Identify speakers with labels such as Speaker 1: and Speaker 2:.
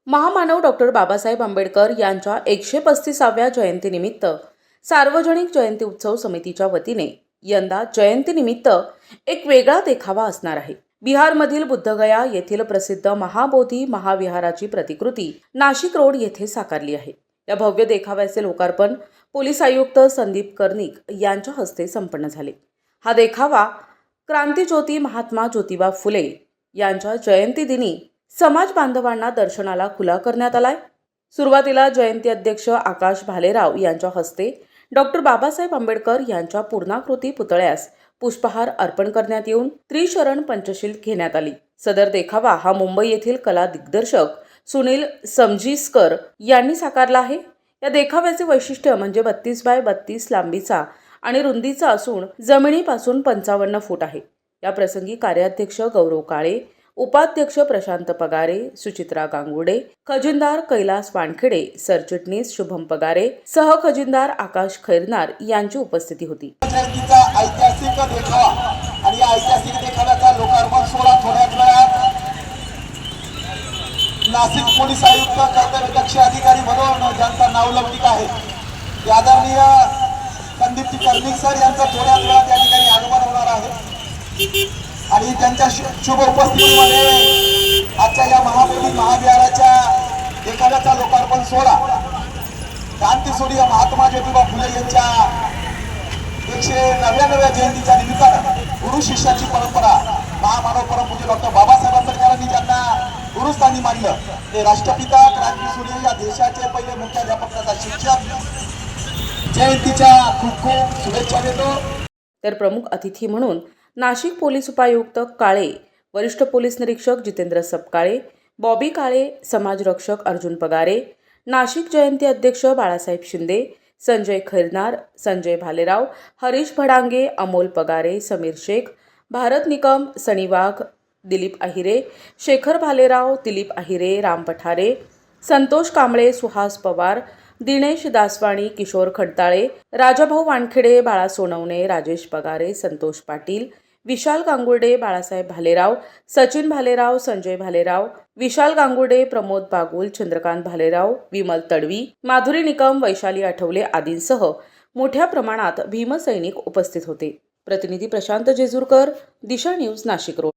Speaker 1: महामानव डॉक्टर बाबासाहेब आंबेडकर यांच्या 135व्या जयंतीनिमित्त सार्वजनिक जयंती उत्सव समितीच्या वतीने यंदा जयंतीनिमित्त एक वेगळा देखावा असणार आहे। बिहारमधील बुद्धगया येथील प्रसिद्ध महाबोधी महाविहाराची प्रतिकृती नाशिक रोड येथे साकारली आहे। या भव्य देखाव्याचे लोकार्पण पोलीस आयुक्त संदीप कर्णिक यांच्या हस्ते संपन्न झाले। हा देखावा क्रांतिज्योती महात्मा ज्योतिबा फुले यांच्या जयंती दिनी समाज बांधवांना दर्शनाला खुला करण्यात आलाय। सुरुवातीला जयंती अध्यक्ष आकाश भालेराव यांच्या हस्ते डॉक्टर बाबासाहेब आंबेडकर यांच्या पूर्णाकृती पुतळ्यास पुष्पहार अर्पण करण्यात येऊन त्रिशरण पंचशील घेण्यात आली। सदर देखावा हा मुंबई येथील कला दिग्दर्शक सुनील समजीसकर यांनी साकारला आहे। या देखाव्याचे वैशिष्ट्य म्हणजे 32 बाय 32 लांबीचा आणि रुंदीचा असून जमिनीपासून 55 फूट आहे। या प्रसंगी कार्याध्यक्ष गौरव काळे, उपाध्यक्ष प्रशांत पगारे, सुचित्रा गांगुडे, खजिनदार कैलास वानखेडे, सरचिटणीस शुभम पगारे, सहखजिनदार आकाश खैरनार यांची उपस्थिती होती।
Speaker 2: जयंतीचा ऐतिहासिक देखावा आणि या ऐतिहासिक देखाव्याचा लोकार्पण सोहळा थोड्याच वेळात नाशिक पोलीस आयुक्त कर्तव्यदक्ष अधिकारी म्हणून ज्यांचा नावलौकिक आहे ते आदरणीय संदीप कर्णिक सर यांचा थोड्याच वेळात या ठिकाणी आगमन होणार आहे आणि त्यांच्या शुभ उपस्थितीमध्ये आजच्या या महाबोधी महाविहाराच्या देखाव्याचा लोकार्पण सोहळा क्रांतीसूर्य महात्मा ज्योतिबा फुले यांच्या 199व्या जयंतीच्या निमित्तानं गुरु शिष्याची परंपरा महामानव परमपूज्य डॉक्टर बाबासाहेब आंबेडकरांनी ज्यांना गुरुस्थानी मानलं ते राष्ट्रपिता क्रांतीसूर्य या देशाचे पहिले मुख्याध्यापक तथा शिक्षक जयंतीच्या खूप खूप शुभेच्छा देतो।
Speaker 1: तर प्रमुख अतिथी म्हणून नाशिक पोलीस उपायुक्त काळे, वरिष्ठ पोलीस निरीक्षक जितेंद्र सपकाळे, बॉबी काळे, समाजरक्षक अर्जुन पगारे, नाशिक जयंती अध्यक्ष बाळासाहेब शिंदे, संजय खैरनार, संजय भालेराव, हरीश भडांगे, अमोल पगारे, समीर शेख, भारत निकम, सनी वाघ, दिलीप अहिरे, शेखर भालेराव, दिलीप अहिरे, राम पठारे, संतोष कांबळे, सुहास पवार, दिनेश दासवाणी, किशोर खडताळे, राजाभाऊ वानखेडे, बाळा सोनवणे, राजेश पगारे, संतोष पाटील, विशाल गांगुर्डे, बाळासाहेब भालेराव, सचिन भालेराव, संजय भालेराव, विशाल गांगुर्डे, प्रमोद बागुल, चंद्रकांत भालेराव, विमल तडवी, माधुरी निकम, वैशाली आठवले आदींसह मोठ्या प्रमाणात भीमसैनिक उपस्थित होते। प्रतिनिधी प्रशांत जेजुरकर, दिशा न्यूज, नाशिक रोड।